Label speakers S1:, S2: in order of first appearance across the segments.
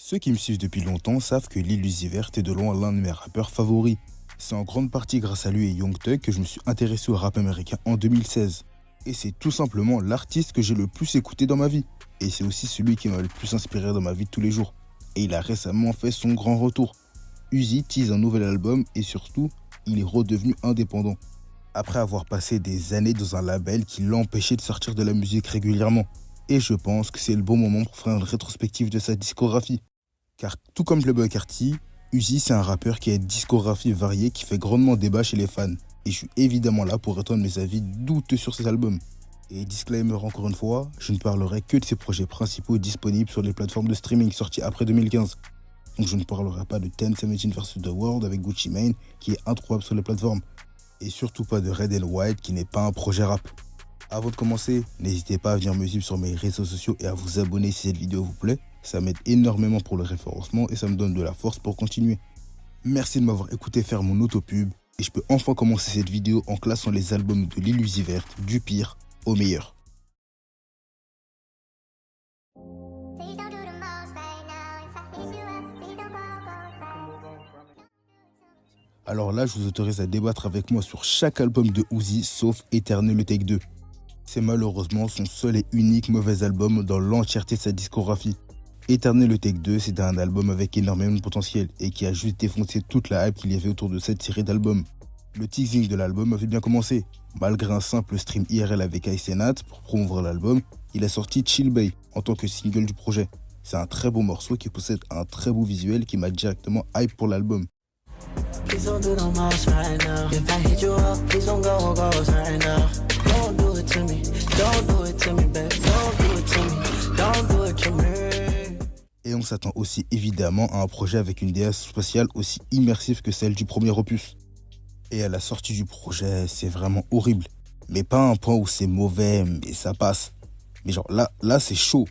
S1: Ceux qui me suivent depuis longtemps savent que Lil Uzi Vert est de loin l'un de mes rappeurs favoris. C'est en grande partie grâce à lui et Young Thug que je me suis intéressé au rap américain en 2016. Et c'est tout simplement l'artiste que j'ai le plus écouté dans ma vie. Et c'est aussi celui qui m'a le plus inspiré dans ma vie de tous les jours. Et il a récemment fait son grand retour. Uzi tease un nouvel album et surtout, il est redevenu indépendant. Après avoir passé des années dans un label qui l'empêchait de sortir de la musique régulièrement. Et je pense que c'est le bon moment pour faire une rétrospective de sa discographie. Car tout comme Playboi Carti, Uzi c'est un rappeur qui a une discographie variée qui fait grandement débat chez les fans. Et je suis évidemment là pour étendre mes avis douteux sur ses albums. Et disclaimer encore une fois, je ne parlerai que de ses projets principaux disponibles sur les plateformes de streaming sortis après 2015. Donc je ne parlerai pas de 1017 vs The World avec Gucci Mane qui est introuvable sur les plateformes. Et surtout pas de Red and White qui n'est pas un projet rap. Avant de commencer, n'hésitez pas à venir me suivre sur mes réseaux sociaux et à vous abonner si cette vidéo vous plaît. Ça m'aide énormément pour le référencement et ça me donne de la force pour continuer. Merci de m'avoir écouté faire mon autopub et je peux enfin commencer cette vidéo en classant les albums de Lil Uzi Vert du pire au meilleur. Alors là, je vous autorise à débattre avec moi sur chaque album de Uzi sauf Eternal Take 2. C'est malheureusement son seul et unique mauvais album dans l'entièreté de sa discographie. Eternal Take 2, c'était un album avec énormément de potentiel et qui a juste défoncé toute la hype qu'il y avait autour de cette série d'albums. Le teasing de l'album avait bien commencé. Malgré un simple stream IRL avec Ice Nat pour promouvoir l'album, il a sorti Chill Bay en tant que single du projet. C'est un très beau morceau qui possède un très beau visuel qui m'a directement hype pour l'album. Please don't do the most right now. If I hit you up, please don't go right now. Don't do it to me. Don't do it to me, babe. Don't do it to me. Don't do it to me. Et on s'attend aussi évidemment à un projet avec une DA spatiale aussi immersive que celle du premier opus. Et à la sortie du projet, c'est vraiment horrible. Mais pas à un point où c'est mauvais, mais ça passe. Mais genre là c'est chaud.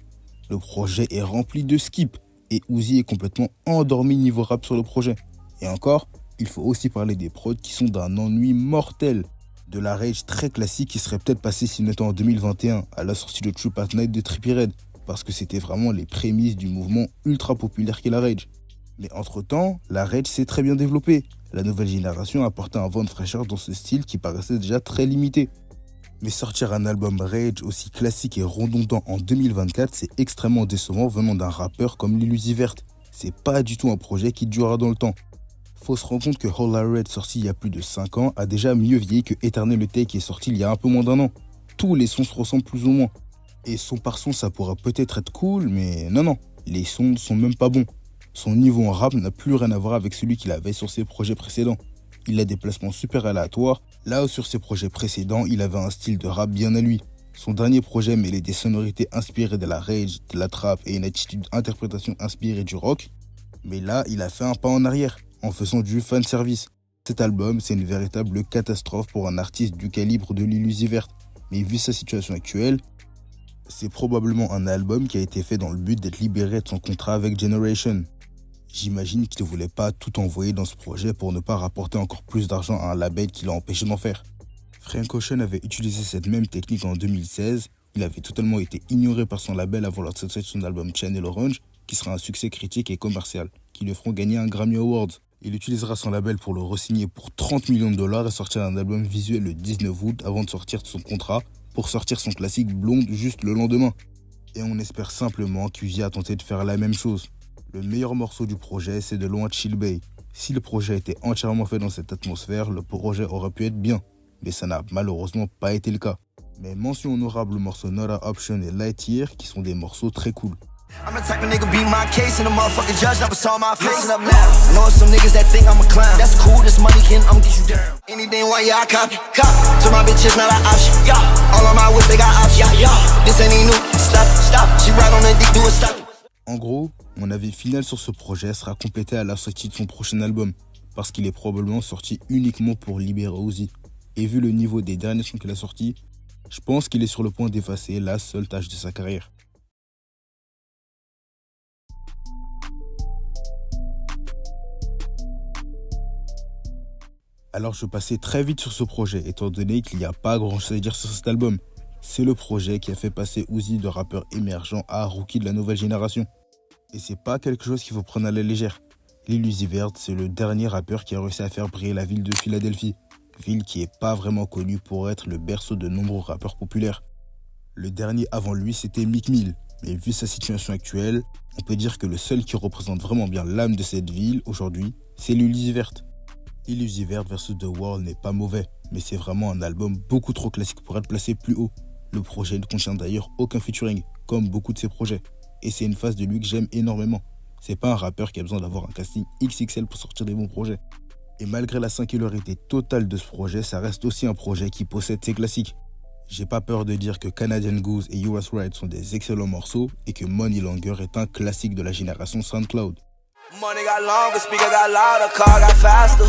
S1: Le projet est rempli de skips. Et Uzi est complètement endormi niveau rap sur le projet. Et encore, il faut aussi parler des prods qui sont d'un ennui mortel. De la rage très classique qui serait peut-être passée si on était en 2021 à la sortie de True Pat Night de Trippie Redd. Parce que c'était vraiment les prémices du mouvement ultra populaire qu'est la rage. Mais entre temps, la rage s'est très bien développée. La nouvelle génération a apporté un vent de fraîcheur dans ce style qui paraissait déjà très limité. Mais sortir un album rage aussi classique et redondant en 2024, c'est extrêmement décevant venant d'un rappeur comme Lil Uzi Vert. C'est pas du tout un projet qui durera dans le temps. Faut se rendre compte que Holla Red, sorti il y a plus de 5 ans, a déjà mieux vieilli que Eternal Take qui est sorti il y a un peu moins d'un an. Tous les sons se ressemblent plus ou moins. Et son par son, ça pourra peut-être être cool, mais non, les sons ne sont même pas bons. Son niveau en rap n'a plus rien à voir avec celui qu'il avait sur ses projets précédents. Il a des placements super aléatoires, là où sur ses projets précédents, il avait un style de rap bien à lui. Son dernier projet mêlait des sonorités inspirées de la rage, de la trap et une attitude d'interprétation inspirée du rock. Mais là, il a fait un pas en arrière, en faisant du fanservice. Cet album, c'est une véritable catastrophe pour un artiste du calibre de Lil Uzi Vert. Mais vu sa situation actuelle, c'est probablement un album qui a été fait dans le but d'être libéré de son contrat avec Generation. J'imagine qu'il ne voulait pas tout envoyer dans ce projet pour ne pas rapporter encore plus d'argent à un label qui l'a empêché d'en faire. Frank Ocean avait utilisé cette même technique en 2016. Il avait totalement été ignoré par son label avant la sortie de son album Channel Orange, qui sera un succès critique et commercial, qui lui feront gagner un Grammy Award. Il utilisera son label pour le re-signer pour 30 millions de dollars et sortir un album visuel le 19 août avant de sortir de son contrat pour sortir son classique Blonde juste le lendemain. Et on espère simplement qu'Uzi a tenté de faire la même chose. Le meilleur morceau du projet, c'est de loin Chill Bay. Si le projet était entièrement fait dans cette atmosphère, le projet aurait pu être bien. Mais ça n'a malheureusement pas été le cas. Mais mention honorable aux morceaux Not a Option et Lightyear qui sont des morceaux très cool. I'm the type of nigga beat my case and the motherfucking judge never saw my face. Listen up now. I know some niggas that think I'm a clown. That's cool, this money can get you down. Anything why y'all copy. To my bitches not an option. All on my whip they got options. This ain't new. Stop. She ride on the dick, do a stop. En gros, mon avis final sur ce projet sera complété à la sortie de son prochain album, parce qu'il est probablement sorti uniquement pour libérer Uzi. Et vu le niveau des derniers sons qu'il a sortis, je pense qu'il est sur le point d'effacer la seule tâche de sa carrière. Alors je passais très vite sur ce projet, étant donné qu'il n'y a pas grand chose à dire sur cet album. C'est le projet qui a fait passer Uzi de rappeur émergent à rookie de la nouvelle génération. Et c'est pas quelque chose qu'il faut prendre à la légère. Lil Uzi Vert, c'est le dernier rappeur qui a réussi à faire briller la ville de Philadelphie, ville qui est pas vraiment connue pour être le berceau de nombreux rappeurs populaires. Le dernier avant lui, c'était Meek Mill, mais vu sa situation actuelle, on peut dire que le seul qui représente vraiment bien l'âme de cette ville aujourd'hui, c'est Lil Uzi Vert. Lil Uzi Vert vs The World n'est pas mauvais, mais c'est vraiment un album beaucoup trop classique pour être placé plus haut. Le projet ne contient d'ailleurs aucun featuring, comme beaucoup de ses projets. Et c'est une phase de lui que j'aime énormément. C'est pas un rappeur qui a besoin d'avoir un casting XXL pour sortir des bons projets. Et malgré la singularité totale de ce projet, ça reste aussi un projet qui possède ses classiques. J'ai pas peur de dire que Canadian Goose et You Was Right sont des excellents morceaux et que Money Longer est un classique de la génération SoundCloud. Money got longer, speaker got louder, car got faster.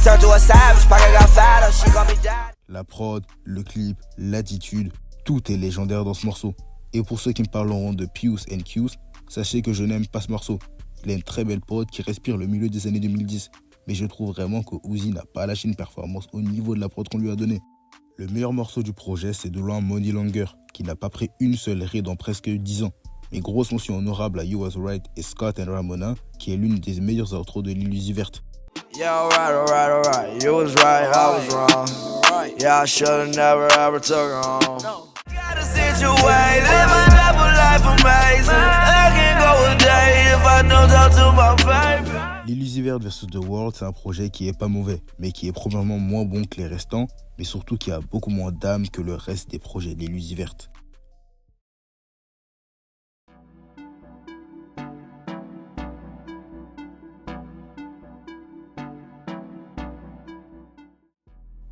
S1: Turn to a savage, pocket got fatter, she got me down. La prod, le clip, l'attitude, tout est légendaire dans ce morceau. Et pour ceux qui me parleront de Pius and Q's, sachez que je n'aime pas ce morceau. Il a une très belle prod qui respire le milieu des années 2010. Mais je trouve vraiment que Uzi n'a pas lâché une performance au niveau de la prod qu'on lui a donnée. Le meilleur morceau du projet, c'est de loin Money Longer, qui n'a pas pris une seule ride en presque 10 ans. Mais grosse mention honorable à You Was Right et Scott and Ramona, qui est l'une des meilleures outros de Lil Uzi Vert. Yeah, alright. You was right, I was wrong. Yeah, I should've never ever took on. Gotta sit your way, live a double life amazing. I can't go a day if I don't talk to my baby. Lil Uzi Vert vs The World, c'est un projet qui est pas mauvais, mais qui est probablement moins bon que les restants, mais surtout qui a beaucoup moins d'âme que le reste des projets de Lil Uzi Vert.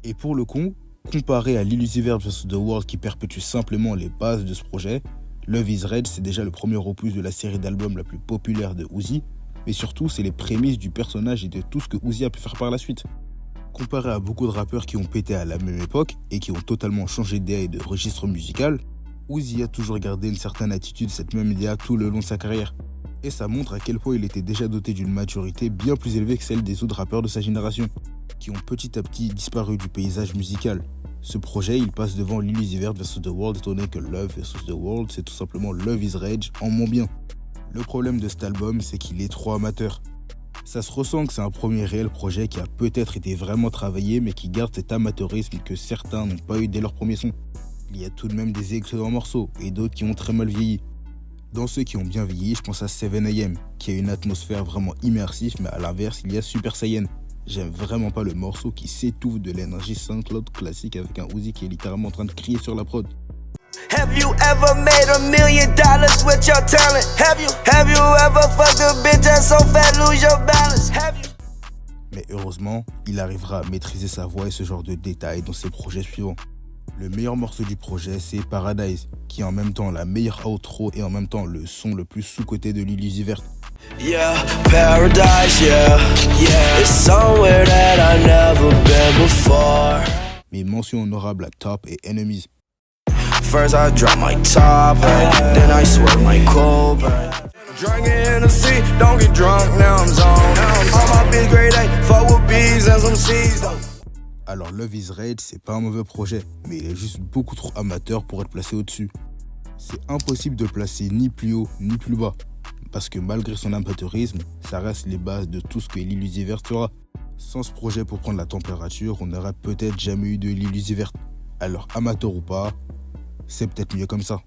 S1: Et pour le coup, comparé à Lil Uzi Vert vs The World qui perpétue simplement les bases de ce projet, Love Is Rage c'est déjà le premier opus de la série d'albums la plus populaire de Uzi, mais surtout c'est les prémices du personnage et de tout ce que Uzi a pu faire par la suite. Comparé à beaucoup de rappeurs qui ont pété à la même époque et qui ont totalement changé d'idée et de registre musical, Uzi a toujours gardé une certaine attitude, cette même idée tout le long de sa carrière. Et ça montre à quel point il était déjà doté d'une maturité bien plus élevée que celle des autres rappeurs de sa génération, qui ont petit à petit disparu du paysage musical. Ce projet, il passe devant Lil Uzi Vert vs The World, étant donné que Love vs The World, c'est tout simplement Love Is Rage en moins bien. Le problème de cet album, c'est qu'il est trop amateur. Ça se ressent que c'est un premier réel projet qui a peut-être été vraiment travaillé, mais qui garde cet amateurisme que certains n'ont pas eu dès leur premier son. Il y a tout de même des excellents morceaux, et d'autres qui ont très mal vieilli. Dans ceux qui ont bien vieilli, je pense à 7am, qui a une atmosphère vraiment immersive, mais à l'inverse, il y a Super Saiyan. J'aime vraiment pas le morceau qui s'étouffe de l'énergie SoundCloud classique avec un Uzi qui est littéralement en train de crier sur la prod. Have you ever made $1 million with your talent? Have you ever fucked a bitch that's so fat lose your balance? Mais heureusement, il arrivera à maîtriser sa voix et ce genre de détails dans ses projets suivants. Le meilleur morceau du projet, c'est Paradise, qui est en même temps la meilleure outro et en même temps le son le plus sous-coté de Lil Uzi Vert. Yeah, paradise, yeah, it's somewhere that I've never been before. Mais mention honorable à Top et Enemies. First I drop my top, then I swear my cold. Drinking in the sea, don't get drunk, now I'm zoned. All my big grade A, fuck with B's and some C's though. Alors Love Is Rage, c'est pas un mauvais projet, mais il est juste beaucoup trop amateur pour être placé au-dessus. C'est impossible de le placer ni plus haut ni plus bas, parce que malgré son amateurisme, ça reste les bases de tout ce que Lil Uzi Vert fera. Sans ce projet pour prendre la température, on n'aurait peut-être jamais eu de Lil Uzi Vert. Alors amateur ou pas, c'est peut-être mieux comme ça.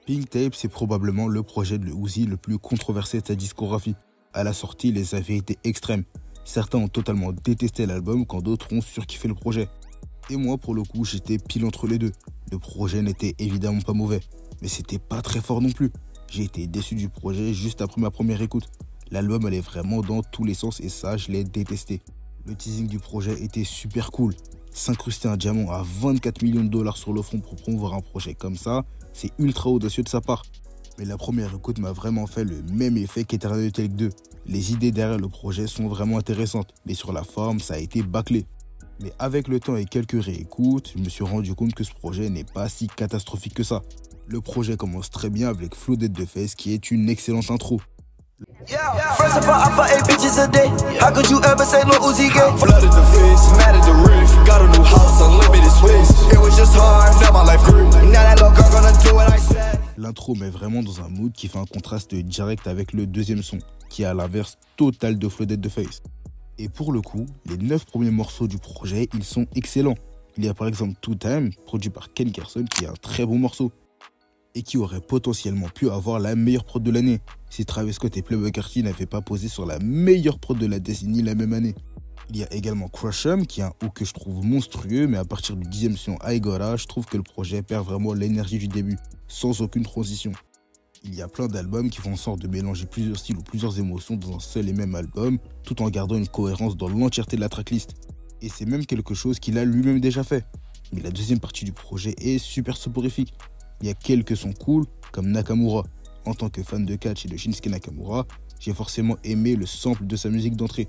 S1: Pink Tape, c'est probablement le projet de Uzi le plus controversé de sa discographie. À la sortie, les avis étaient extrêmes. Certains ont totalement détesté l'album quand d'autres ont surkiffé le projet. Et moi, pour le coup, j'étais pile entre les deux. Le projet n'était évidemment pas mauvais, mais c'était pas très fort non plus. J'ai été déçu du projet juste après ma première écoute. L'album allait vraiment dans tous les sens et ça, je l'ai détesté. Le teasing du projet était super cool. S'incruster un diamant à 24 millions de dollars sur le front pour promouvoir un projet comme ça, c'est ultra audacieux de sa part. Mais la première écoute m'a vraiment fait le même effet qu'Eternal Take 2. Les idées derrière le projet sont vraiment intéressantes, mais sur la forme, ça a été bâclé. Mais avec le temps et quelques réécoutes, je me suis rendu compte que ce projet n'est pas si catastrophique que ça. Le projet commence très bien avec Flooded the Face qui est une excellente intro.
S2: First of all, I fuck 8 bitches a day. How could you ever say no Uzi gay?
S3: Flooded the face, mad at the roof. Got a new house, unlimited space. It was just hard, now my life grew. Now that little girl gonna do what I said.
S1: L'intro met vraiment dans un mood qui fait un contraste direct avec le deuxième son, qui est à l'inverse total de Flooded the Face. Et pour le coup, les 9 premiers morceaux du projet, ils sont excellents. Il y a par exemple Two Time, produit par Ken Carson, qui est un très bon morceau. Et qui aurait potentiellement pu avoir la meilleure prod de l'année, si Travis Scott et Playboi Carti n'avaient pas posé sur la meilleure prod de la décennie la même année. Il y a également Crush 'Em, qui est un hook que je trouve monstrueux, mais à partir du 10e son I Gotta, je trouve que le projet perd vraiment l'énergie du début, sans aucune transition. Il y a plein d'albums qui font en sorte de mélanger plusieurs styles ou plusieurs émotions dans un seul et même album, tout en gardant une cohérence dans l'entièreté de la tracklist. Et c'est même quelque chose qu'il a lui-même déjà fait. Mais la deuxième partie du projet est super soporifique. Il y a quelques sons cool, comme Nakamura. En tant que fan de catch et de Shinsuke Nakamura, j'ai forcément aimé le sample de sa musique d'entrée.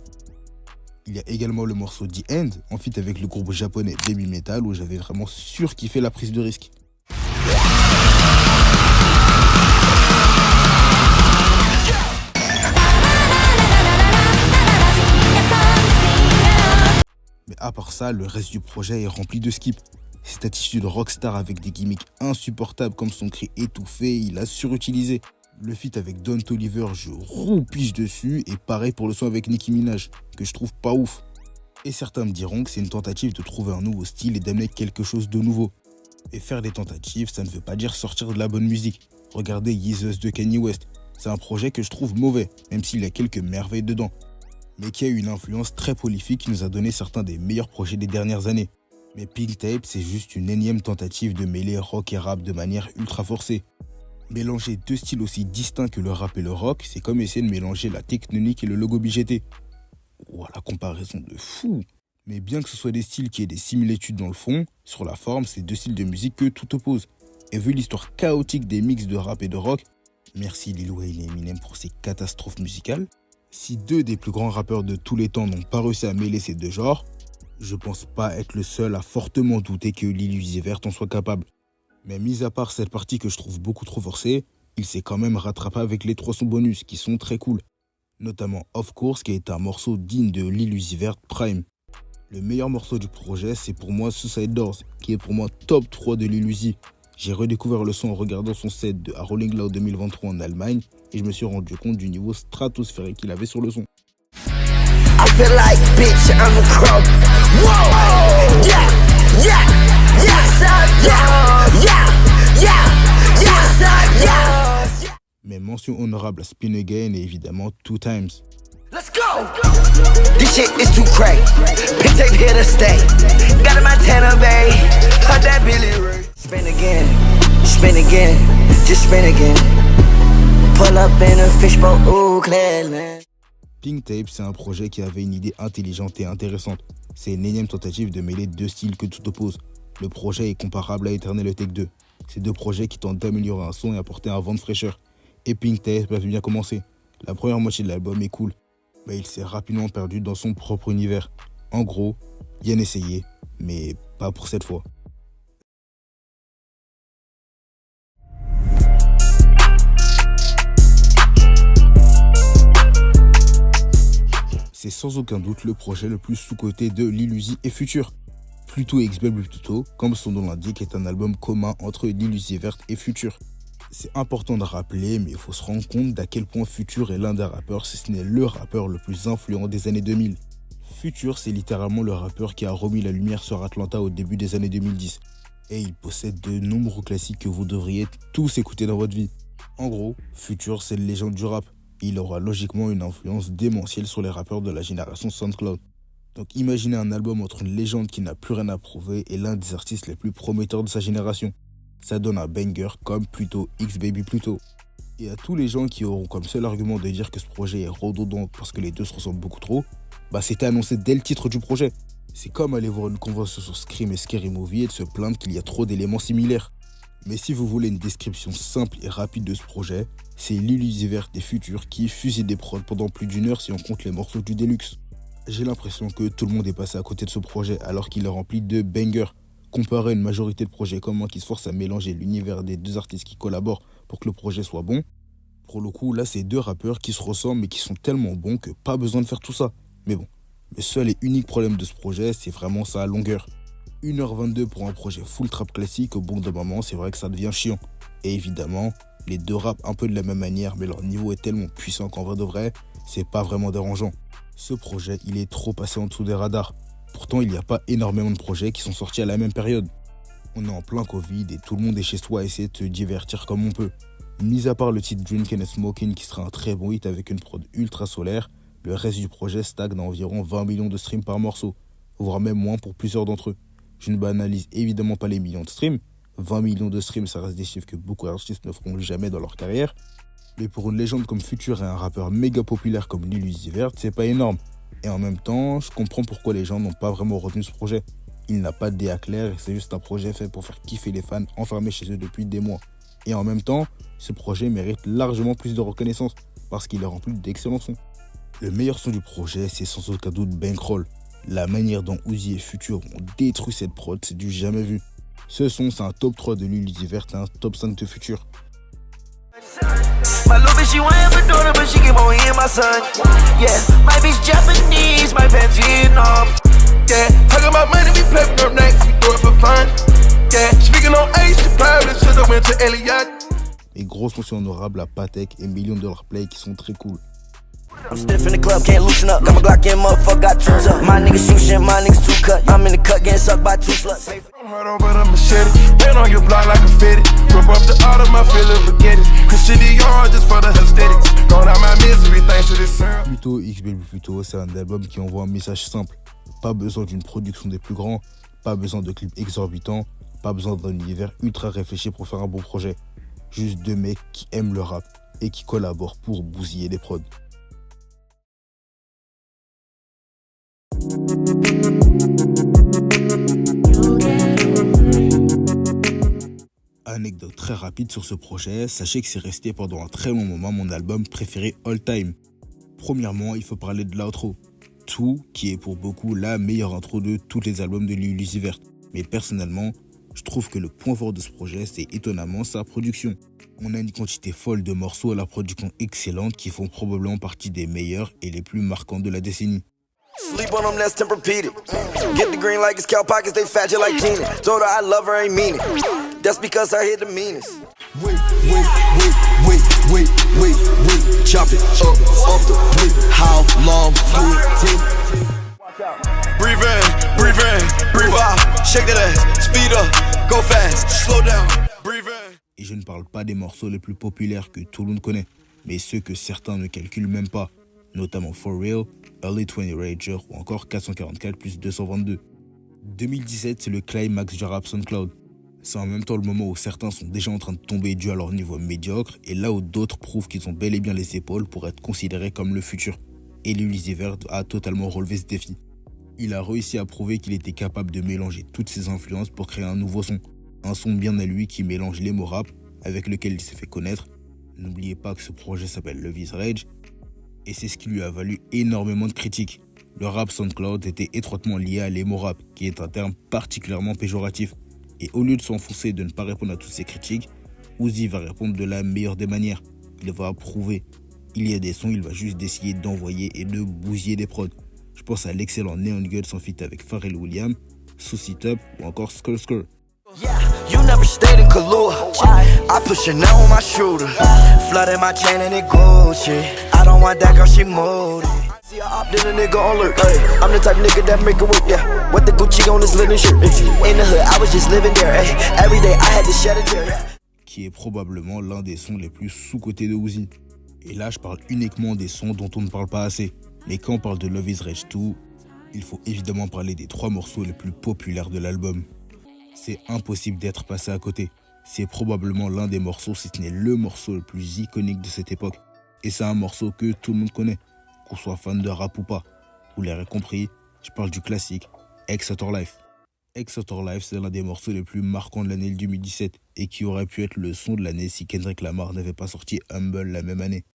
S1: Il y a également le morceau The End, en feat avec le groupe japonais Baby Metal, où j'avais vraiment surkiffé la prise de risque. Mais à part ça, le reste du projet est rempli de skips. Cette attitude rockstar avec des gimmicks insupportables comme son cri étouffé, il a surutilisé. Le feat avec Don Toliver, je roupige dessus, et pareil pour le son avec Nicki Minaj, que je trouve pas ouf. Et certains me diront que c'est une tentative de trouver un nouveau style et d'amener quelque chose de nouveau. Et faire des tentatives, ça ne veut pas dire sortir de la bonne musique. Regardez Yeezus de Kanye West, c'est un projet que je trouve mauvais, même s'il y a quelques merveilles dedans. Mais qui a eu une influence très prolifique qui nous a donné certains des meilleurs projets des dernières années. Mais Pink Tape, c'est juste une énième tentative de mêler rock et rap de manière ultra forcée. Mélanger deux styles aussi distincts que le rap et le rock, c'est comme essayer de mélanger la tectonique et le logo BGT. Ouah, la comparaison de fou. Mais bien que ce soit des styles qui aient des similitudes dans le fond, sur la forme, c'est deux styles de musique que tout oppose. Et vu l'histoire chaotique des mix de rap et de rock, merci Lil Wayne et Eminem pour ces catastrophes musicales, si deux des plus grands rappeurs de tous les temps n'ont pas réussi à mêler ces deux genres, je pense pas être le seul à fortement douter que Lil Uzi Vert en soit capable. Mais mis à part cette partie que je trouve beaucoup trop forcée, il s'est quand même rattrapé avec les 3 sons bonus qui sont très cool. Notamment Of Course qui est un morceau digne de Lil Uzi Vert Prime. Le meilleur morceau du projet, c'est pour moi Suicide Doors, qui est pour moi top 3 de Lil Uzi. J'ai redécouvert le son en regardant son set de A Rolling Loud 2023 en Allemagne et je me suis rendu compte du niveau stratosphérique qu'il avait sur le son.
S2: I feel like bitch, I'm a crow. Whoa! Yeah, yeah, yes, yeah, yeah, yeah, yes, yeah.
S1: Mais mention honorable à Spin Again et évidemment Two Times.
S2: Let's go! This shit is too crack. Pink tape here to stay. Got a Montana Bay. Heard that Billy Ray. Spin again, just spin again. Pull up in a fishbowl, ooh, Cleveland.
S1: Pink Tape, c'est un projet qui avait une idée intelligente et intéressante. C'est une énième tentative de mêler deux styles que tout oppose. Le projet est comparable à Eternal Take 2. C'est deux projets qui tentent d'améliorer un son et apporter un vent de fraîcheur. Et Pink Tape avait bien commencé. La première moitié de l'album est cool, mais il s'est rapidement perdu dans son propre univers. En gros, bien essayé, mais pas pour cette fois. C'est sans aucun doute le projet le plus sous-coté de Lil Uzi et Future. Pluto X Baby Pluto, comme son nom l'indique, est un album commun entre Lil Uzi Vert et Future. C'est important de rappeler, mais il faut se rendre compte d'à quel point Future est l'un des rappeurs, si ce n'est le rappeur le plus influent des années 2000. Future, c'est littéralement le rappeur qui a remis la lumière sur Atlanta au début des années 2010. Et il possède de nombreux classiques que vous devriez tous écouter dans votre vie. En gros, Future, c'est une légende du rap. Il aura logiquement une influence démentielle sur les rappeurs de la génération SoundCloud. Donc imaginez un album entre une légende qui n'a plus rien à prouver et l'un des artistes les plus prometteurs de sa génération. Ça donne un banger comme Pluto X Baby Pluto. Et à tous les gens qui auront comme seul argument de dire que ce projet est redondant parce que les deux se ressemblent beaucoup trop, bah c'était annoncé dès le titre du projet. C'est comme aller voir une convention sur Scream et Scary Movie et de se plaindre qu'il y a trop d'éléments similaires. Mais si vous voulez une description simple et rapide de ce projet, c'est Lil Uzi Vert des Futurs qui fusille des prods pendant plus d'une heure si on compte les morceaux du Deluxe. J'ai l'impression que tout le monde est passé à côté de ce projet alors qu'il est rempli de bangers. Comparé à une majorité de projets communs qui se forcent à mélanger l'univers des deux artistes qui collaborent pour que le projet soit bon, Pour le coup, là, c'est deux rappeurs qui se ressemblent mais qui sont tellement bons que pas besoin de faire tout ça. Mais bon, le seul et unique problème de ce projet, c'est vraiment sa longueur. 1h22 pour un projet full trap classique, au bout d'un moment, c'est vrai que ça devient chiant. Et évidemment, les deux rappent un peu de la même manière, mais leur niveau est tellement puissant qu'en vrai de vrai, c'est pas vraiment dérangeant. Ce projet, il est trop passé en dessous des radars. Pourtant, il n'y a pas énormément de projets qui sont sortis à la même période. On est en plein Covid et tout le monde est chez soi à essayer de se divertir comme on peut. Mis à part le titre Drinkin' and Smokin' qui sera un très bon hit avec une prod ultra solaire, le reste du projet stagne à environ 20 millions de streams par morceau, voire même moins pour plusieurs d'entre eux. Je ne banalise évidemment pas les millions de streams. 20 millions de streams, ça reste des chiffres que beaucoup d'artistes ne feront jamais dans leur carrière. Mais pour une légende comme Future et un rappeur méga populaire comme Lil Uzi Vert, c'est pas énorme. Et en même temps, je comprends pourquoi les gens n'ont pas vraiment retenu ce projet. Il n'a pas de DA clair et c'est juste un projet fait pour faire kiffer les fans enfermés chez eux depuis des mois. Et en même temps, ce projet mérite largement plus de reconnaissance parce qu'il est rempli d'excellents sons. Le meilleur son du projet, c'est sans aucun doute Bankroll. La manière dont Uzi et Future ont détruit cette prod, c'est du jamais vu. Ce son, c'est un top 3 de Lil Uzi Vert et un top 5 de Future.
S2: My little bitch, she want for daughter, but she keep on hearing my son. Yeah, my bitch Japanese, my pants Vietnam.
S3: Yeah, talking about money, we play with them nights, we do it for fun. Yeah, speaking on age, she probably should've went to Elliott.
S1: Et grosse mention honorable à Patek et $1 Million Play qui sont très cool.
S2: I'm stiff in the club, can't loosen up. Got my Glock in, motherfucker, got two up. My niggas shoot shit, my niggas two cut. I'm in the cut, getting sucked by two sluts.
S3: Right over the machete, paint on your block like a fitted. Rip up the art of my feeling beginnings. Christian Dior just for the aesthetics. Going out my misery thanks to this sound.
S1: Pluto, XBL Pluto, c'est un album qui envoie un message simple. Pas besoin d'une production des plus grands, pas besoin de clips exorbitants, pas besoin d'un univers ultra réfléchi pour faire un bon projet. Juste deux mecs qui aiment le rap et qui collaborent pour bousiller les prods. Anecdote très rapide sur ce projet, sachez que c'est resté pendant un très long moment mon album préféré all time. Premièrement, il faut parler de l'outro. Two, qui est pour beaucoup la meilleure intro de tous les albums de Lil Uzi Vert. Mais personnellement, je trouve que le point fort de ce projet, c'est étonnamment sa production. On a une quantité folle de morceaux à la production excellente qui font probablement partie des meilleurs et les plus marquants de la décennie.
S2: Sleep on them, that's Tempur-Pedic. Get the green like it's cow pockets, they fat just like Keenan. Told her I love her, ain't mean it. That's because I hit the meanest.
S3: Wait, chop it up off the whip. How long will it take? Breathe in, breathe out. Shake that ass, speed up, go fast, slow down, breathe in.
S1: Et je ne parle pas des morceaux les plus populaires que tout le monde connaît, mais ceux que certains ne calculent même pas, notamment For Real, Early 20 Rager ou encore 444 plus 222. 2017, c'est le climax du rap SoundCloud. C'est en même temps le moment où certains sont déjà en train de tomber dû à leur niveau médiocre et là où d'autres prouvent qu'ils ont bel et bien les épaules pour être considérés comme le futur. Et Lil Uzi Vert a totalement relevé ce défi. Il a réussi à prouver qu'il était capable de mélanger toutes ses influences pour créer un nouveau son. Un son bien à lui qui mélange les mots rap avec lequel il s'est fait connaître. N'oubliez pas que ce projet s'appelle Love is Rage. Et c'est ce qui lui a valu énormément de critiques. Le rap SoundCloud était étroitement lié à l'emo rap, qui est un terme particulièrement péjoratif. Et au lieu de s'enfoncer et de ne pas répondre à toutes ces critiques, Uzi va répondre de la meilleure des manières. Il va prouver. Il y a des sons, il va juste essayer d'envoyer et de bousiller des prods. Je pense à l'excellent Neon Guts en feat avec Pharrell Williams, Sauce It Up ou encore Skr Skr.
S2: Yeah, you never stayed in Kahlua. I push it now on my shooter. Flooding my chain and it Gucci. I don't want that girl, she moody. See I opted a nigga on alert. I'm the type of nigga that make it work, yeah. With the Gucci on his linen shirt. In the hood, I was just living there. Every day I had to shed a tear.
S1: Qui est probablement l'un des sons les plus sous-cotés de Uzi. Et là, je parle uniquement des sons dont on ne parle pas assez. Mais quand on parle de Love is Rage 2, il faut évidemment parler des 3 morceaux les plus populaires de l'album. C'est impossible d'être passé à côté. C'est probablement l'un des morceaux, si ce n'est le morceau le plus iconique de cette époque. Et c'est un morceau que tout le monde connaît, qu'on soit fan de rap ou pas. Vous l'aurez compris, je parle du classique X Out Our Life. X Out Our Life, c'est l'un des morceaux les plus marquants de l'année 2017 et qui aurait pu être le son de l'année si Kendrick Lamar n'avait pas sorti Humble la même année.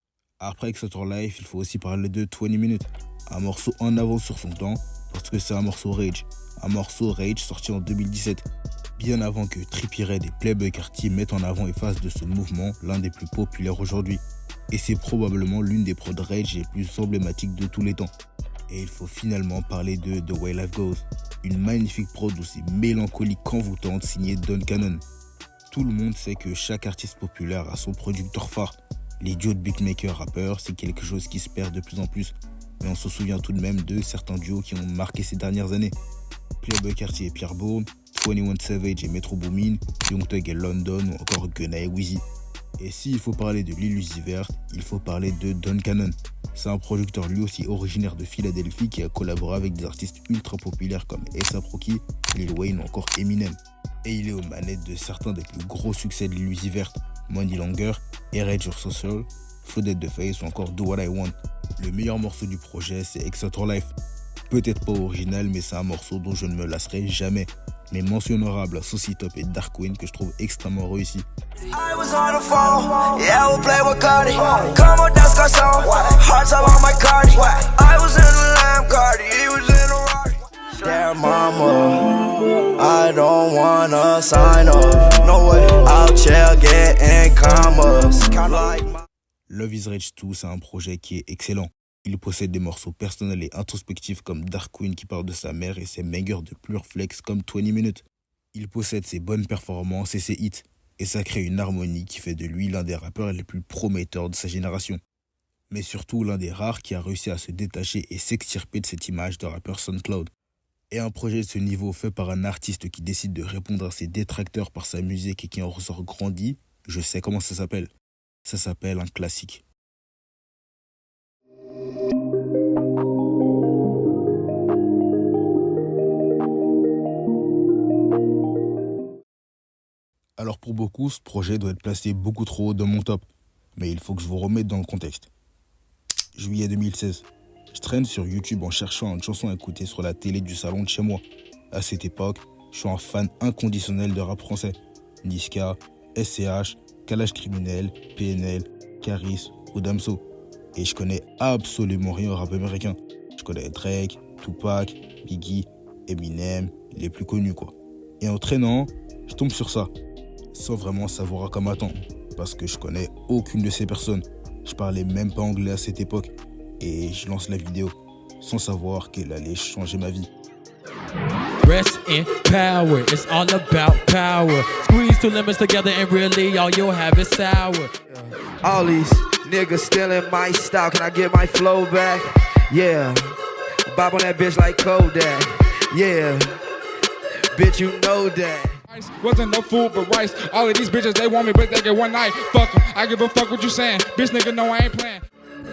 S1: Après X Out Our Life, il faut aussi parler de 20 Minutes, un morceau en avance sur son temps parce que c'est un morceau Rage. Un morceau Rage sorti en 2017, bien avant que Trippie Redd et Playboi Carti mettent en avant et fassent de ce mouvement l'un des plus populaires aujourd'hui. Et c'est probablement l'une des prods rage les plus emblématiques de tous les temps. Et il faut finalement parler de The Way Life Goes, une magnifique prod aussi mélancolique qu'envoûtante signée Don Cannon. Tout le monde sait que chaque artiste populaire a son producteur phare. Les duos de beatmakers-rappeurs, c'est quelque chose qui se perd de plus en plus. Mais on se souvient tout de même de certains duos qui ont marqué ces dernières années. Playboi Carti et Pierre Bourne, 21 Savage et Metro Boomin, Young Thug et London ou encore Gunna et Weezy. Et s'il faut parler de Lil Uzi Vert, il faut parler de Don Cannon. C'est un producteur lui aussi originaire de Philadelphie qui a collaboré avec des artistes ultra populaires comme A$AP Rocky, Lil Wayne ou encore Eminem. Et il est aux manettes de certains des plus gros succès de Lil Uzi Vert, Money Longer, Rage Your Social, Flooded the Face ou encore Do What I Want. Le meilleur morceau du projet, c'est Exotor Life. Peut-être pas original, mais c'est un morceau dont je ne me lasserai jamais. Mais mention honorable à Saucy Top et Dark Queen que je trouve extrêmement réussi.
S2: I was on the phone, yeah, we play with Cardi. Come on, that's our song. Hearts up on my Cardi. I was in the Lamb Cardi, he was in the Rari. Damn mama, I don't wanna sign up. No way, I'll chill, get in commas.
S1: Love is Rage 2, c'est un projet qui est excellent. Il possède des morceaux personnels et introspectifs comme Dark Queen qui parle de sa mère et ses bangers de pure flex comme 20 minutes. Il possède ses bonnes performances et ses hits. Et ça crée une harmonie qui fait de lui l'un des rappeurs les plus prometteurs de sa génération. Mais surtout l'un des rares qui a réussi à se détacher et s'extirper de cette image de rappeur SoundCloud. Et un projet de ce niveau fait par un artiste qui décide de répondre à ses détracteurs par sa musique et qui en ressort grandi, je sais comment ça s'appelle. Ça s'appelle un classique. Alors pour beaucoup, ce projet doit être placé beaucoup trop haut dans mon top. Mais il faut que je vous remette dans le contexte. Juillet 2016. Je traîne sur YouTube en cherchant une chanson à écouter sur la télé du salon de chez moi. À cette époque, je suis un fan inconditionnel de rap français. Niska, SCH, Kalash Criminel, PNL, Caris ou Damso. Et je connais absolument rien au rap américain. Je connais Drake, Tupac, Biggie, Eminem, les plus connus quoi. Et en traînant, je tombe sur ça. Sans vraiment savoir à quoi m'attendre, parce que je connais aucune de ces personnes. Je parlais même pas anglais à cette époque, et je lance la vidéo, sans savoir qu'elle allait changer ma vie.
S4: Rest in power, it's all about power. Squeeze two lemons together and really all you'll have is sour.
S2: All these niggas stealing my style, can I get my flow back? Yeah, bob on that bitch like Kodak. Yeah, bitch you know that.
S5: Wasn't no food but rice. All of these bitches, they want me, but they get one night. Fuck 'em. I give a fuck what you saying. Bitch nigga, no, I ain't playing.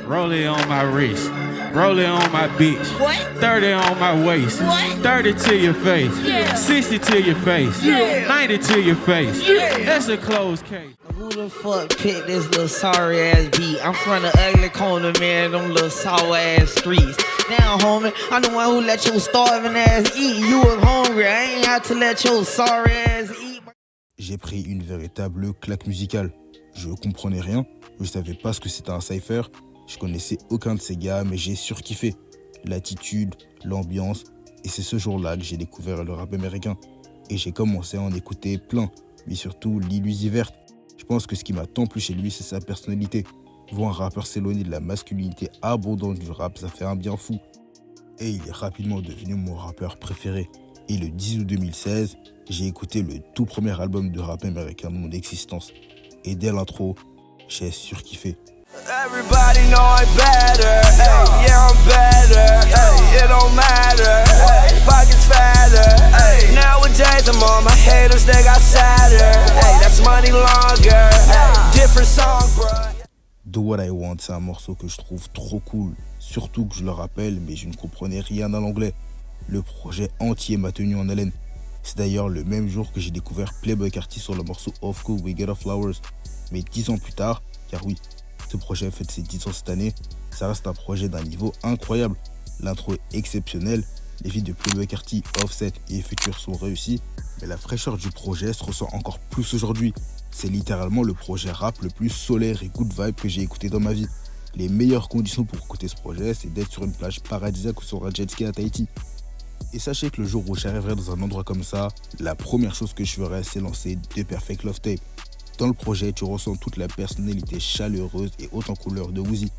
S6: Roll it on my wrist, roll it on my bitch.
S7: What?
S6: 30 on my waist,
S7: What?
S6: 30 to your face,
S7: Yeah.
S6: 60 to your face,
S7: Yeah.
S6: 90 to your face.
S7: Yeah.
S6: That's a closed case.
S8: Who the fuck picked this little sorry ass beat? I'm from the ugly corner, man, them little sour ass streets. Now, homie, I'm the one who let your starving ass eat. You was hungry, I ain't have to let your sorry ass eat.
S1: J'ai pris une véritable claque musicale. Je comprenais rien, je savais pas ce que c'était un cypher, je connaissais aucun de ces gars, mais j'ai surkiffé. L'attitude, l'ambiance, et c'est ce jour-là que j'ai découvert le rap américain. Et j'ai commencé à en écouter plein, mais surtout Lil Uzi Vert. Je pense que ce qui m'a tant plu chez lui, c'est sa personnalité. Voir un rappeur s'éloigner de la masculinité abondante du rap, ça fait un bien fou. Et il est rapidement devenu mon rappeur préféré. Et le 10 août 2016, j'ai écouté le tout premier album de rap américain de mon existence. Et dès l'intro, j'ai surkiffé.
S2: Everybody know I'm better, hey, yeah I'm better, hey, it don't matter, hey, pockets fatter, hey, nowadays I'm on my haters, they got sadder, hey, that's money longer, hey, different song, bro.
S1: Do What I Want, c'est un morceau que je trouve trop cool, surtout que je le rappelle, mais je ne comprenais rien à l'anglais. Le projet entier m'a tenu en haleine. C'est d'ailleurs le même jour que j'ai découvert Playboi Carti sur le morceau Of Course We Get Our Flowers. Mais 10 ans plus tard, car oui, ce projet fête ses 10 ans cette année, ça reste un projet d'un niveau incroyable. L'intro est exceptionnelle, les feats de Playboi Carti, Offset et Future sont réussis, mais la fraîcheur du projet se ressent encore plus aujourd'hui. C'est littéralement le projet rap le plus solaire et good vibe que j'ai écouté dans ma vie. Les meilleures conditions pour écouter ce projet, c'est d'être sur une plage paradisiaque ou sur un jet ski à Tahiti. Et sachez que le jour où j'arriverai dans un endroit comme ça, la première chose que je ferai, c'est lancer The Perfect Love Tape. Dans le projet, tu ressens toute la personnalité chaleureuse et haute en couleur de Uzi.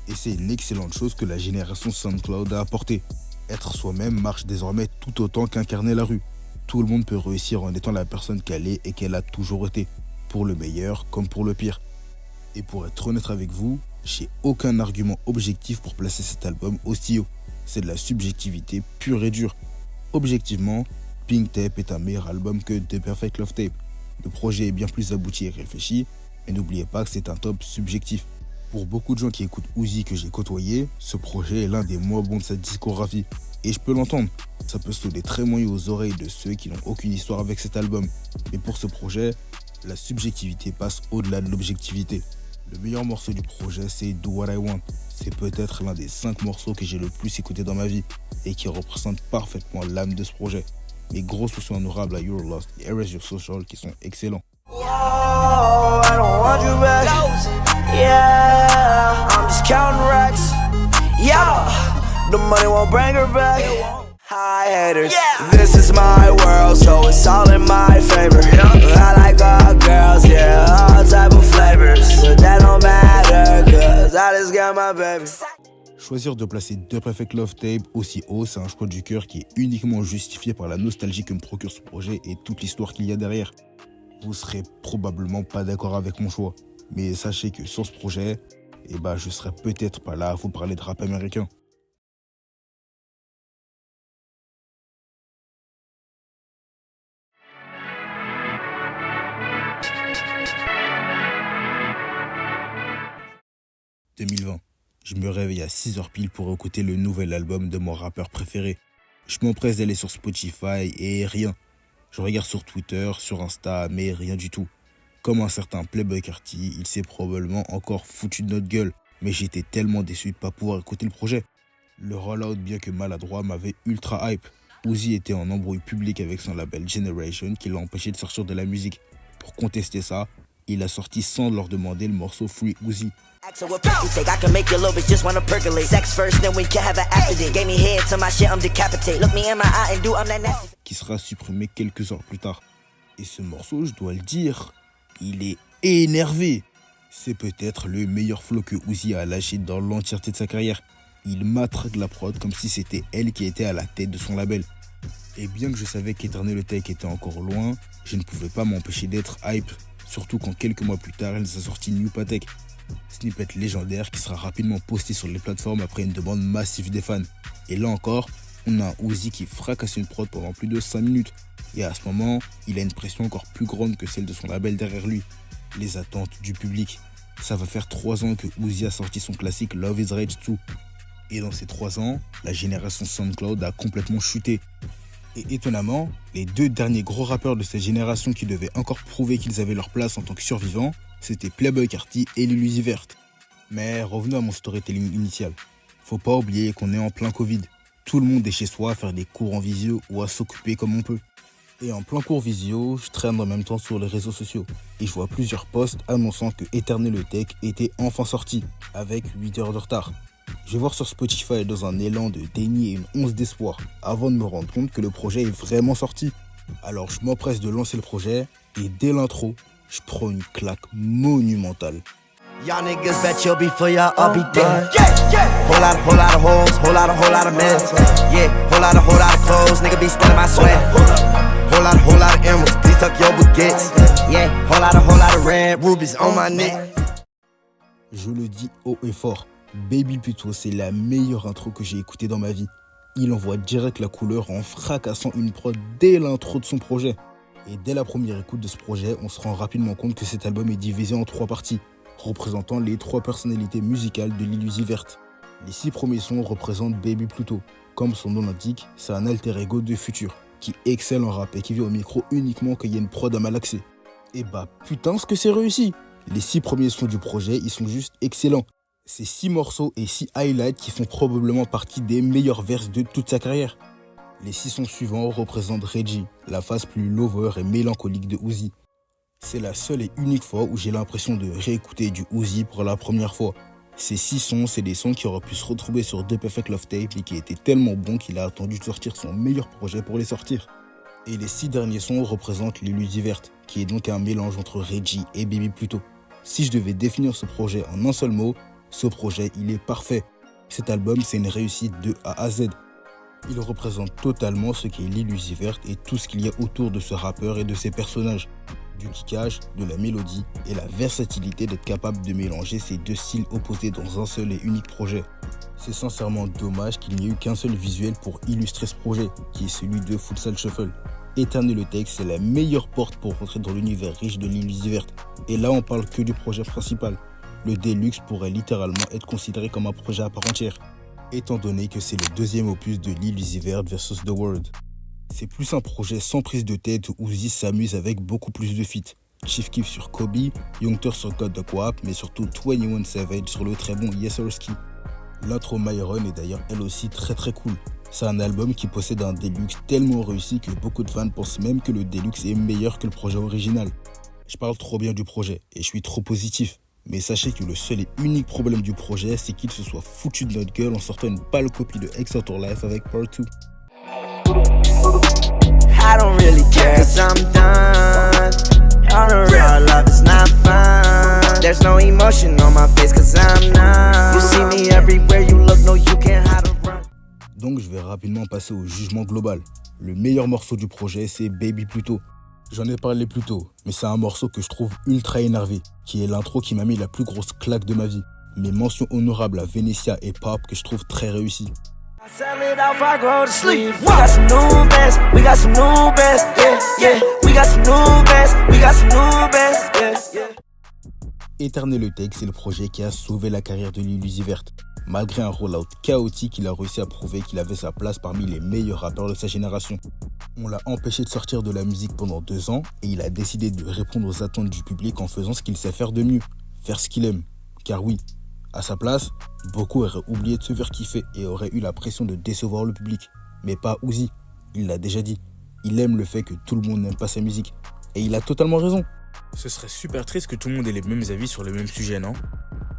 S1: Et c'est une excellente chose que la génération SoundCloud a apporté. Être soi-même marche désormais tout autant qu'incarner la rue. Tout le monde peut réussir en étant la personne qu'elle est et qu'elle a toujours été, pour le meilleur comme pour le pire. Et pour être honnête avec vous, j'ai aucun argument objectif pour placer cet album aussi haut. C'est de la subjectivité pure et dure. Objectivement, Pink Tape est un meilleur album que The Perfect Love Tape. Le projet est bien plus abouti et réfléchi, mais n'oubliez pas que c'est un top subjectif. Pour beaucoup de gens qui écoutent Uzi que j'ai côtoyé, ce projet est l'un des moins bons de sa discographie. Et je peux l'entendre, ça peut sonner très moyen aux oreilles de ceux qui n'ont aucune histoire avec cet album. Mais pour ce projet, la subjectivité passe au-delà de l'objectivité. Le meilleur morceau du projet, c'est Do What I Want. C'est peut-être l'un des 5 morceaux que j'ai le plus écouté dans ma vie et qui représente parfaitement l'âme de ce projet. Les gros sous honorables à You're Lost et Erase Your Social qui sont excellents.
S2: Oh, I don't want you back. Yeah, I'm just counting racks. Yeah, the money won't bring her back. Hi haters, this is my world, so it's all in my favor. I like all girls, yeah, all type of flavors, but that don't matter, cause I just got my baby.
S1: Choisir de placer The Perfect Love Tape aussi haut, c'est un choix du cœur qui est uniquement justifié par la nostalgie que me procure ce projet et toute l'histoire qu'il y a derrière. Vous serez probablement pas d'accord avec mon choix, mais sachez que sur ce projet, je serai peut-être pas là à vous parler de rap américain. « 2020. Je me réveille à 6h pile pour écouter le nouvel album de mon rappeur préféré. Je m'empresse d'aller sur Spotify et rien. Je regarde sur Twitter, sur Insta, mais rien du tout. Comme un certain Playboi Carti, il s'est probablement encore foutu de notre gueule. Mais j'étais tellement déçu de ne pas pouvoir écouter le projet. Le rollout, bien que maladroit, m'avait ultra hype. Uzi était en embrouille publique avec son label Generation qui l'a empêché de sortir de la musique. Pour contester ça, il a sorti sans leur demander le morceau Free Uzi.
S2: So what pick you take? I can make your little bitch just wanna percolate. Sex first, then we can have an accident. Gave me head to my shit, I'm decapitated. Look me in my eye and do I'm that nasty.
S1: Qui sera supprimé quelques heures plus tard. Et ce morceau, je dois le dire, il est énervé. C'est peut-être le meilleur flow que Uzi a lâché dans l'entièreté de sa carrière. Il matraque la prod comme si c'était elle qui était à la tête de son label. Et bien que je savais qu'Eternal Tech était encore loin, je ne pouvais pas m'empêcher d'être hype. Surtout quand quelques mois plus tard, elle nous a sorti New Patek. Snippet légendaire qui sera rapidement posté sur les plateformes après une demande massive des fans. Et là encore, on a un Uzi qui fracasse une prod pendant plus de 5 minutes. Et à ce moment, il a une pression encore plus grande que celle de son label derrière lui. Les attentes du public. Ça va faire 3 ans que Uzi a sorti son classique Love is Rage 2. Et dans ces 3 ans, la génération SoundCloud a complètement chuté. Et étonnamment, les 2 derniers gros rappeurs de cette génération qui devaient encore prouver qu'ils avaient leur place en tant que survivants, c'était Playboi Carti et Lil Uzi Vert. Mais revenons à mon storytelling initial. Faut pas oublier qu'on est en plein Covid. Tout le monde est chez soi à faire des cours en visio ou à s'occuper comme on peut. Et en plein cours visio, je traîne en même temps sur les réseaux sociaux. Et je vois plusieurs posts annonçant que Eternal Tech était enfin sorti, avec 8 heures de retard. Je vais voir sur Spotify dans un élan de déni et une once d'espoir, avant de me rendre compte que le projet est vraiment sorti. Alors je m'empresse de lancer le projet, et dès l'intro, je prends une claque monumentale.
S2: Y'all niggas bet you'll be for y'all, I'll be dead. Whole lot of hoes, whole lot of men. Yeah, whole lot of clothes, nigga be stealing my sweat. Whole lot of emeralds, please tuck your baguettes. Yeah, whole lot of red rubies on my neck.
S1: Je le dis haut et fort, Baby Puto, c'est la meilleure intro que j'ai écoutée dans ma vie. Il envoie direct la couleur en fracassant une prod dès l'intro de son projet. Et dès la première écoute de ce projet, on se rend rapidement compte que cet album est divisé en 3 parties, représentant les 3 personnalités musicales de Lil Uzi Vert. Les 6 premiers sons représentent Baby Pluto. Comme son nom l'indique, c'est un alter ego de Future, qui excelle en rap et qui vient au micro uniquement quand il y a une prod à malaxer. Et putain ce que c'est réussi! Les 6 premiers sons du projet, ils sont juste excellents. C'est 6 morceaux et 6 highlights qui font probablement partie des meilleurs verses de toute sa carrière. Les 6 sons suivants représentent Reggie, la phase plus lover et mélancolique de Uzi. C'est la seule et unique fois où j'ai l'impression de réécouter du Uzi pour la première fois. Ces 6 sons, c'est des sons qui auraient pu se retrouver sur The Perfect Love Tape et qui étaient tellement bons qu'il a attendu de sortir son meilleur projet pour les sortir. Et les 6 derniers sons représentent Lil Uzi Vert, qui est donc un mélange entre Reggie et Baby Pluto. Si je devais définir ce projet en un seul mot, ce projet il est parfait. Cet album c'est une réussite de A à Z. Il représente totalement ce qu'est Lil Uzi Vert et tout ce qu'il y a autour de ce rappeur et de ses personnages. Du kickage, de la mélodie et la versatilité d'être capable de mélanger ces deux styles opposés dans un seul et unique projet. C'est sincèrement dommage qu'il n'y ait eu qu'un seul visuel pour illustrer ce projet, qui est celui de Futsal Shuffle. Eternal le Take, c'est la meilleure porte pour rentrer dans l'univers riche de Lil Uzi Vert. Et là on parle que du projet principal. Le Deluxe pourrait littéralement être considéré comme un projet à part entière, étant donné que c'est le deuxième opus de Lil Uzi Vert vs The World. C'est plus un projet sans prise de tête où Uzi s'amuse avec beaucoup plus de feats. Chief Keef sur Kobe, Young Thug sur God the Quap, mais surtout 21 Savage sur le très bon Yes Sir Ski. L'intro Myron est d'ailleurs elle aussi très cool. C'est un album qui possède un Deluxe tellement réussi que beaucoup de fans pensent même que le Deluxe est meilleur que le projet original. Je parle trop bien du projet et je suis trop positif. Mais sachez que le seul et unique problème du projet, c'est qu'il se soit foutu de notre gueule en sortant une pâle copie de X Out Our Life avec Part 2.
S2: I don't really care, cause I'm done. All the real love is not fun. There's no emotion on my face, cause I'm numb. You see me everywhere you look, no you can't hide or run.
S1: Donc je vais rapidement passer au jugement global. Le meilleur morceau du projet, c'est Baby Pluto. J'en ai parlé plus tôt, mais c'est un morceau que je trouve ultra énervé, qui est l'intro qui m'a mis la plus grosse claque de ma vie. Mes mentions honorables à Venetia et Pop que je trouve très réussies.
S2: I sell it off, I go to sleep. We got some new bands, we got some new bands, yeah. We got some new bands, we got some new bands, yeah.
S1: Eternal le Take, c'est le projet qui a sauvé la carrière de Lil Uzi Vert. Malgré un rollout chaotique, il a réussi à prouver qu'il avait sa place parmi les meilleurs rappeurs de sa génération. On l'a empêché de sortir de la musique pendant 2 ans et il a décidé de répondre aux attentes du public en faisant ce qu'il sait faire de mieux, faire ce qu'il aime. Car oui, à sa place, beaucoup auraient oublié de se faire kiffer et auraient eu la pression de décevoir le public. Mais pas Uzi, il l'a déjà dit. Il aime le fait que tout le monde n'aime pas sa musique. Et il a totalement raison.
S7: Ce serait super triste que tout le monde ait les mêmes avis sur le même sujet, non?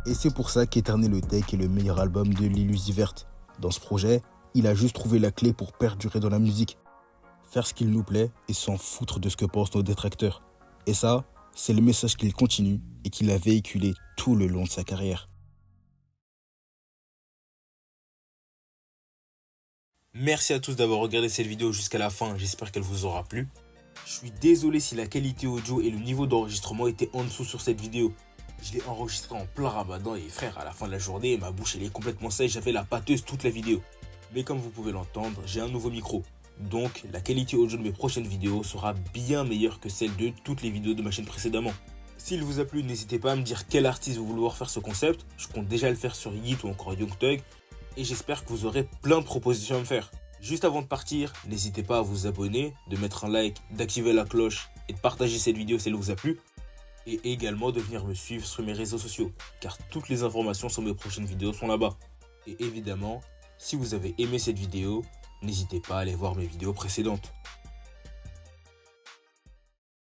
S1: Et c'est pour ça qu'Eternal le Take est le meilleur album de Lil Uzi Vert. Dans ce projet, il a juste trouvé la clé pour perdurer dans la musique. Faire ce qu'il nous plaît et s'en foutre de ce que pensent nos détracteurs. Et ça, c'est le message qu'il continue et qu'il a véhiculé tout le long de sa carrière.
S7: Merci à tous d'avoir regardé cette vidéo jusqu'à la fin, j'espère qu'elle vous aura plu. Je suis désolé si la qualité audio et le niveau d'enregistrement étaient en dessous sur cette vidéo. Je l'ai enregistré en plein ramadan et frère, à la fin de la journée, ma bouche elle est complètement sèche, j'avais la pâteuse toute la vidéo. Mais comme vous pouvez l'entendre, j'ai un nouveau micro. Donc la qualité audio de mes prochaines vidéos sera bien meilleure que celle de toutes les vidéos de ma chaîne précédemment. S'il vous a plu, n'hésitez pas à me dire quel artiste vous voulez voir faire ce concept. Je compte déjà le faire sur Yeet ou encore Young Thug. Et j'espère que vous aurez plein de propositions à me faire. Juste avant de partir, n'hésitez pas à vous abonner, de mettre un like, d'activer la cloche et de partager cette vidéo si elle vous a plu. Et également de venir me suivre sur mes réseaux sociaux, car toutes les informations sur mes prochaines vidéos sont là-bas. Et évidemment, si vous avez aimé cette vidéo, n'hésitez pas à aller voir mes vidéos précédentes.